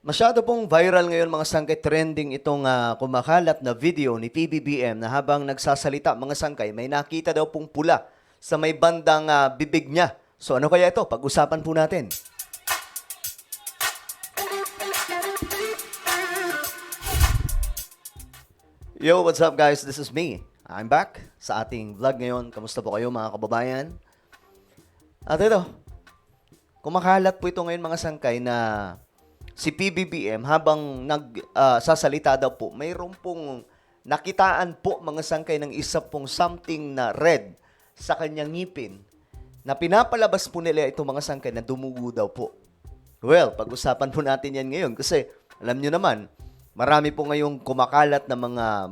Masyado pong viral ngayon mga sangkay, trending itong kumakalat na video ni PBBM na habang nagsasalita mga sangkay, may nakita daw pong pula sa may bandang bibig niya. So ano kaya ito? Pag-usapan po natin. Yo, what's up guys? This is me. I'm back sa ating vlog ngayon. Kamusta po kayo mga kababayan? At ito, kumakalat po ito ngayon mga sangkay na si PBBM habang nagsasalita daw po, mayroon pong nakitaan po mga sangkay ng isa pong something na red sa kanyang ngipin na pinapalabas po nila ito mga sangkay na dumugo daw po. Well, pag-usapan po natin yan ngayon kasi alam nyo naman, marami po ngayong kumakalat na mga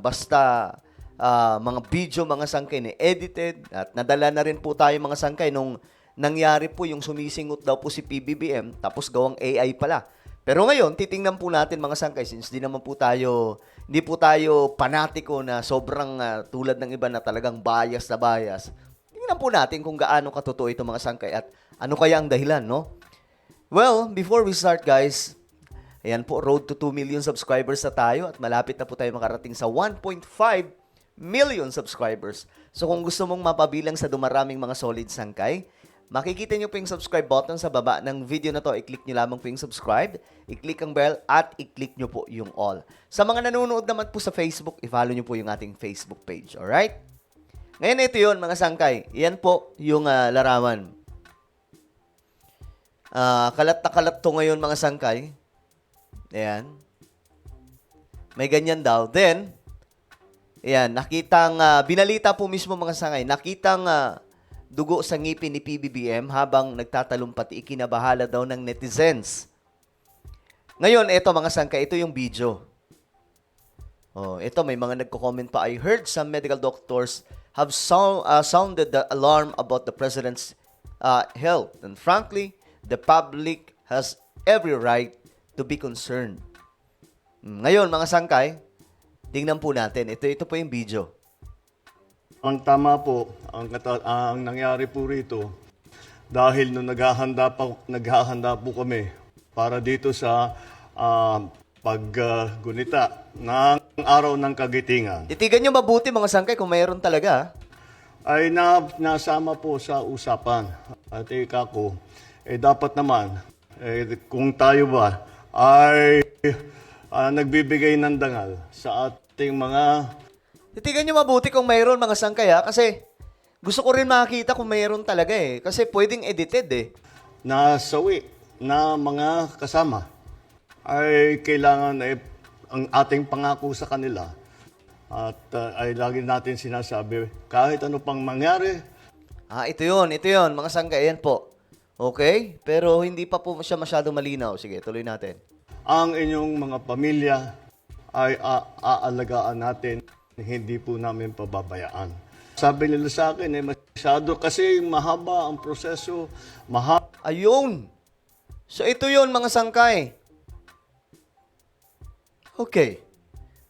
mga video mga sangkay na edited at nadala na rin po tayo mga sangkay nung nangyari po yung sumisingot daw po si PBBM tapos gawang AI pala. Pero ngayon, titingnan po natin mga sangkay since hindi po tayo panatiko na sobrang tulad ng iba na talagang bias na bias. Tingnan po natin kung gaano katotoo ito mga sangkay at ano kaya ang dahilan, no? Well, before we start guys, ayan po, road to 2 million subscribers na tayo at malapit na po tayo makarating sa 1.5 million subscribers. So kung gusto mong mapabilang sa dumaraming mga solid sangkay, makikita nyo po yung subscribe button sa baba ng video na to. I-click nyo lamang po yung subscribe, i-click ang bell, at i-click nyo po yung all. Sa mga nanonood naman po sa Facebook, i-follow nyo po yung ating Facebook page. Alright? Ngayon ito yun, mga sangkay. Yan po yung larawan. Kalat na kalat to ngayon, mga sangkay. Ayan. May ganyan daw. Then, ayan, nakitang, binalita po mismo mga sangkay, nakitang dugo sa ngipin ni PBBM habang nagtatalumpati, ikinabahala daw ng netizens. Ngayon, ito mga sangkay, ito yung video. Oh, ito may mga nagko-comment pa. I heard some medical doctors have sounded the alarm about the president's health. And frankly, the public has every right to be concerned. Ngayon, mga sangkay, tingnan po natin. Ito po yung video. Ang tama po, ang nangyari po rito, dahil nung naghahanda po kami para dito sa paggunita ng araw ng kagitingan, Titigan nyo mabuti mga sangkay kung mayroon talaga. ay nasama po sa usapan. At ika ko, dapat naman, kung tayo ba ay nagbibigay ng dangal sa ating mga Titigan nyo mabuti kung mayroon mga sangkay kasi gusto ko rin makakita kung mayroon talaga kasi pwedeng edited nasawi na mga kasama ay kailangan ang ating pangako sa kanila at ay lagi natin sinasabi kahit ano pang mangyari. Ito yun, mga sangkay, yan po. Okay? Pero hindi pa po siya masyado malinaw. Sige, tuloy natin. Ang inyong mga pamilya ay aalagaan natin, hindi po namin pababayaan. Sabi nila sa akin, masyado kasi mahaba ang proseso, Ayun! So ito yun mga sangkay. Okay.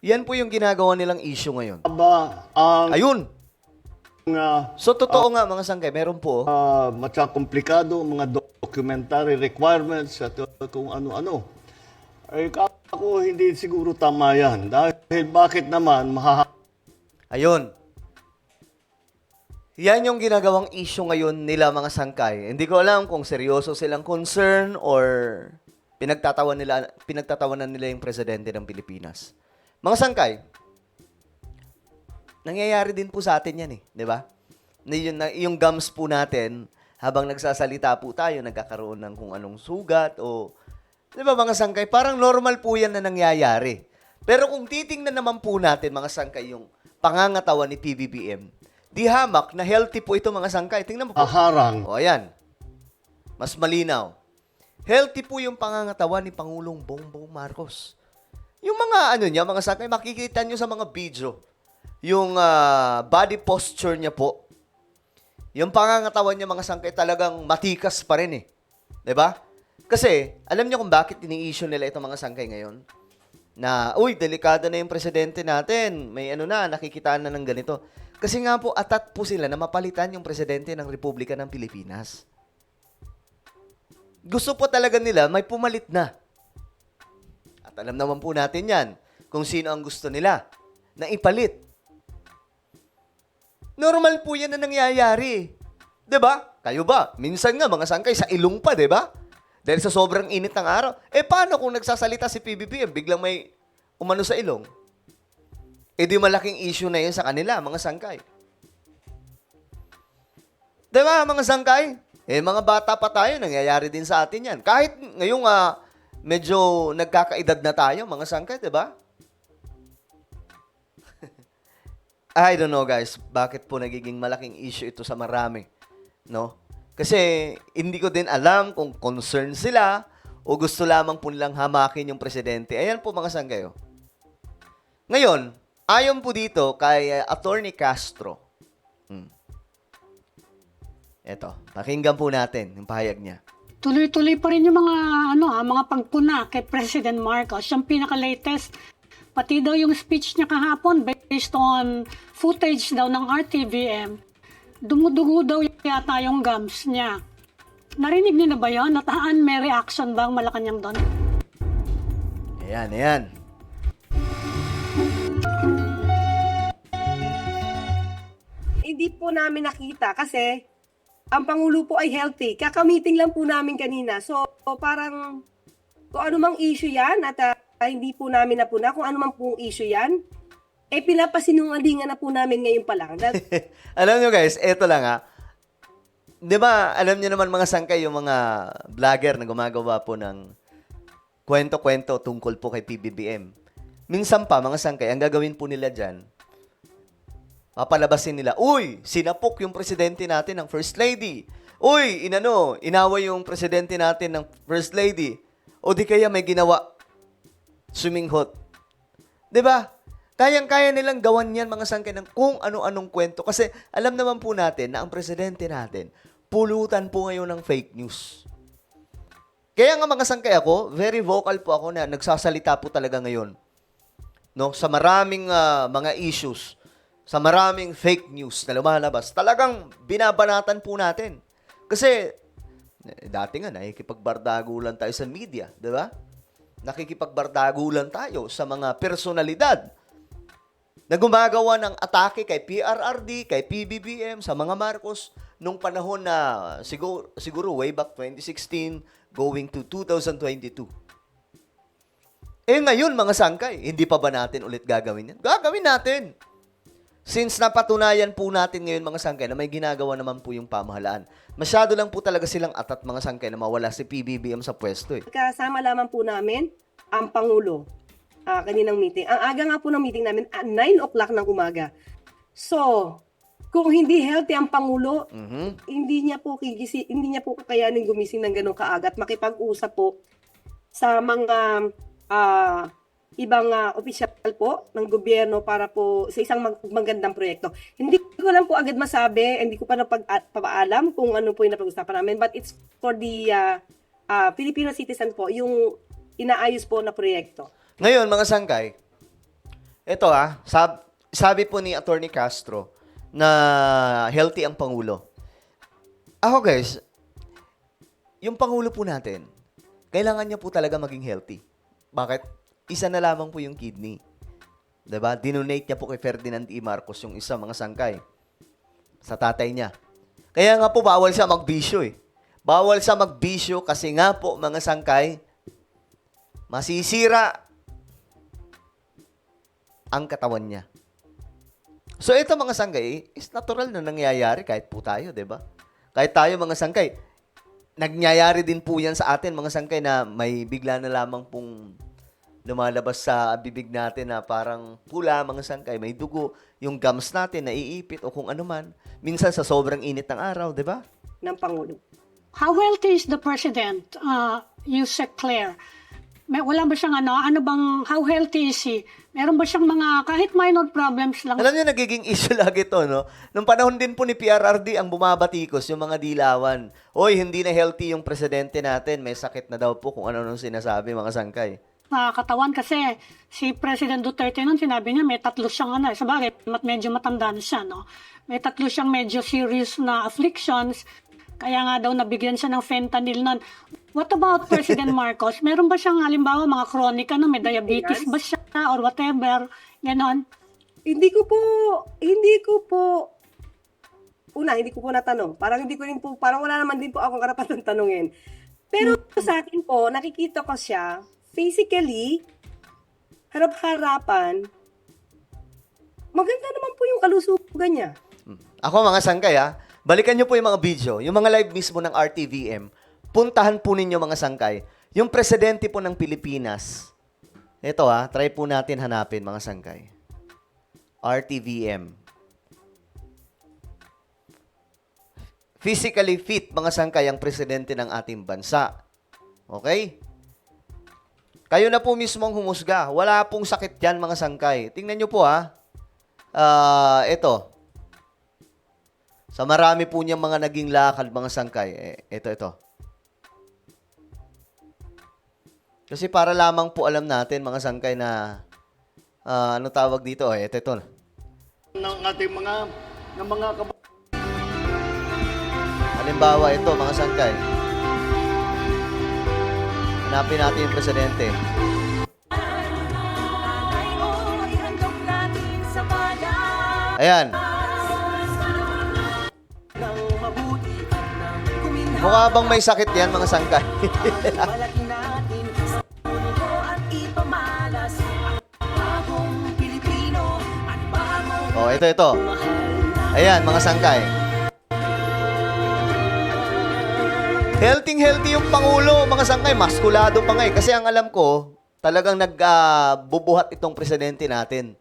Yan po yung ginagawa nilang issue ngayon. mahaba ang Ayun! So totoo nga mga sangkay, meron po. komplikado, mga documentary requirements at kung ano-ano. Ay ako hindi siguro tama yan. Dahil bakit naman Ayun. Yan yung ginagawang issue ngayon nila mga sangkay. Hindi ko alam kung seryoso silang concern or pinagtatawanan nila yung presidente ng Pilipinas. Mga sangkay, nangyayari din po sa atin yan di ba? Yung gums po natin, habang nagsasalita po tayo, nagkakaroon ng kung anong sugat o, di ba mga sangkay, parang normal po yan na nangyayari. Pero kung titingnan naman po natin mga sangkay yung pangangatawan ni PBBM, di hamak na healthy po ito mga sangkay. Tingnan mo po. harang O ayan, mas malinaw. Healthy po yung pangangatawan ni Pangulong Bongbong Marcos. Yung mga niya, mga sangkay, makikita nyo sa mga video. Yung body posture niya po. Yung pangangatawan niya mga sangkay talagang matikas pa rin Diba? Kasi, alam niyo kung bakit ini-issue nila itong mga sangkay ngayon? Na, delikado na yung presidente natin. May nakikitaan na ng ganito. Kasi nga po, atat po sila na mapalitan yung presidente ng Republika ng Pilipinas. Gusto po talaga nila, may pumalit na. At alam naman po natin yan, kung sino ang gusto nila na ipalit. Normal po yan na nangyayari. 'Di ba? Kayo ba? Minsan nga, mga sangkay, sa ilong pa, 'di ba? Dahil sa sobrang init ng araw. Paano kung nagsasalita si PBBM, biglang may umano sa ilong? Di malaking issue na yun sa kanila, mga sangkay. 'Di ba, mga sangkay? Mga bata pa tayo, nangyayari din sa atin yan. Kahit ngayong medyo nagkakaedad na tayo, mga sangkay, 'di ba? I don't know, guys, bakit po nagiging malaking issue ito sa marami, no? Kasi hindi ko din alam kung concerned sila o gusto lamang po nilang hamakin yung presidente. Ayan po, mga sangkay. Ngayon, ayon po dito kay Attorney Castro. Eto, pakinggan po natin yung pahayag niya. Tuloy-tuloy pa rin yung mga pagpuna kay President Marcos. Yung pinaka-latest, pati daw yung speech niya kahapon based on footage daw ng RTVM, dumudugo daw yata yung gums niya. Narinig niyo na ba yun? Nataan may reaction ba ang Malacanang doon? Ayan. Hindi po namin nakita kasi ang Pangulo po ay healthy. Kakamiting lang po namin kanina. So, parang kung ano mang issue yan at hindi po namin napuna, kung ano mang pong issue yan, pinapasinungalingan na po namin ngayon pa lang. Alam nyo, guys, eto lang. Di ba, alam nyo naman, mga sangkay, yung mga vlogger na gumagawa po ng kwento-kwento tungkol po kay PBBM. Minsan pa, mga sangkay, ang gagawin po nila dyan, papalabasin nila, uy, sinapok yung presidente natin ng First Lady. Uy, inaway yung presidente natin ng First Lady. O di kaya may ginawa, swimming hot. 'Di ba? Kayang-kaya nilang gawan yan, mga sangkay, ng kung ano-anong kwento. Kasi alam naman po natin na ang presidente natin, pulutan po ngayon ng fake news. Kaya nga, mga sangkay, ako, very vocal po ako na nagsasalita po talaga ngayon. No? Sa maraming mga issues, sa maraming fake news na lumalabas, talagang binabanatan po natin. Kasi, dati nga, nakikipagbardagulan tayo sa media, di ba? Nakikipagbardagulan tayo sa mga personalidad na gumagawa ng atake kay PRRD, kay PBBM, sa mga Marcos, nung panahon na siguro way back 2016, going to 2022. Ngayon, mga sangkay, hindi pa ba natin ulit gagawin yan? Gagawin natin! Since napatunayan po natin ngayon, mga sangkay, na may ginagawa naman po yung pamahalaan. Masyado lang po talaga silang atat, mga sangkay, na mawala si PBBM sa pwesto. Kasama lamang po namin ang Pangulo kaninang meeting. Ang aga nga po ng meeting namin, 9 o'clock ng umaga. So, kung hindi healthy ang Pangulo, hindi niya po kakayanin gumising ng ganong kaaga at makipag-usap po sa mga ibang opisyal po ng gobyerno para po sa isang magandang proyekto. Hindi ko lang po agad masabi, hindi ko pa napag-paalam kung ano po yung napag-usapan namin, but it's for the Filipino citizen po, yung inaayos po na proyekto. Ngayon, mga sangkay, ito sabi po ni Attorney Castro na healthy ang Pangulo. Ako, guys, yung Pangulo po natin, kailangan niya po talaga maging healthy. Bakit? Isa na lamang po yung kidney. Diba? Dinonate niya po kay Ferdinand E. Marcos yung isa, mga sangkay, sa tatay niya. Kaya nga po, bawal siya magbisyo Bawal siya magbisyo kasi nga po, mga sangkay, masisira ang katawan niya. So, ito, mga sangkay, is natural na nangyayari kahit po tayo, diba? Kahit tayo, mga sangkay, nagyayari din po yan sa atin, mga sangkay, na may bigla na lamang pong lumalabas sa bibig natin na parang pula, mga sangkay, may dugo, yung gums natin naiipit o kung ano man. Minsan sa sobrang init ng araw, di ba? Ng Pangulo. How healthy is the President, Yusek Claire? Wala ba siyang how healthy is he? Meron ba siyang mga kahit minor problems lang? Alam niyo, nagiging issue lagi to, no? Nung panahon din po ni PRRD, ang bumabatikos, yung mga dilawan. Oy, hindi na healthy yung presidente natin. May sakit na daw po kung ano-ano sinasabi, mga sangkay. Katawan kasi si President Duterte nun, sinabi niya may 3 siyang sabagay, medyo matanda na siya, no? May 3 siyang medyo serious na afflictions, kaya nga daw nabigyan siya ng fentanyl nun. What about President Marcos? Meron ba siyang halimbawa mga kronika na may diabetes ba siya or whatever? Ganon. Hindi ko po, hindi ko po natanong. Parang hindi ko rin po, parang wala naman din po akong karapatan tanungin. Pero sa akin po, nakikita ko siya, physically, harap-harapan, maganda naman po yung kalusugan niya. Ako mga sangkay balikan nyo po yung mga video, yung mga live mismo ng RTVM, puntahan po ninyo mga sangkay, yung presidente po ng Pilipinas. Ito try po natin hanapin mga sangkay. RTVM. Physically fit mga sangkay ang presidente ng ating bansa. Okay? Kayo na po mismo ang humusga. Wala pong sakit yan mga sangkay. Tingnan nyo po ito. Sa marami po niyang mga naging lakad mga sangkay. Ito. Kasi para lamang po alam natin mga sangkay na ano tawag dito ito. Ng ating mga Halimbawa ito mga sangkay. Hanapin natin yung presidente. Ayan. Mukha bang may sakit yan mga sangkay? Ito. Ayan, mga sangkay. Healthy yung Pangulo, mga sangkay. Maskulado pa nga Kasi ang alam ko, talagang nagbubuhat itong presidente natin.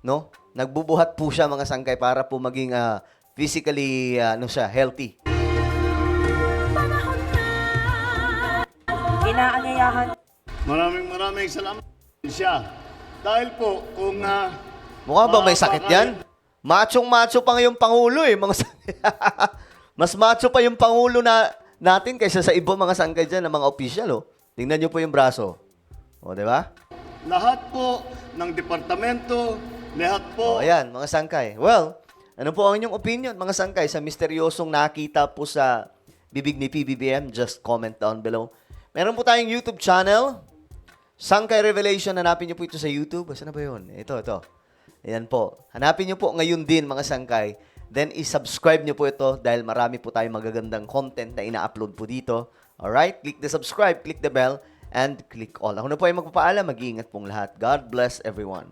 No? Nagbubuhat po siya, mga sangkay, para po maging physically healthy. Inaanyayahan. Maraming salamat siya. Dahil po, kung Mukha bang may sakit yan? Machong-macho pa yung Pangulo mga sangkay. Mas macho pa yung Pangulo natin kaysa sa ibang mga sangkay dyan, ng mga opisyal, Tingnan nyo po yung braso. Di ba? lahat po ng departamento, lahat po Ayan, mga sangkay. Well, ano po ang inyong opinion, mga sangkay, sa misteryosong nakita po sa bibig ni PBBM? Just comment down below. Meron po tayong YouTube channel, Sangkay Revelation. Hanapin nyo po ito sa YouTube. Saan na ba yun? Ito. Ayan po. Hanapin nyo po ngayon din, mga sangkay. Then, i-subscribe nyo po ito dahil marami po tayong magagandang content na ina-upload po dito. Alright? Click the subscribe, click the bell, and click all. Ako na po ay magpapaalam. Mag-iingat pong lahat. God bless everyone.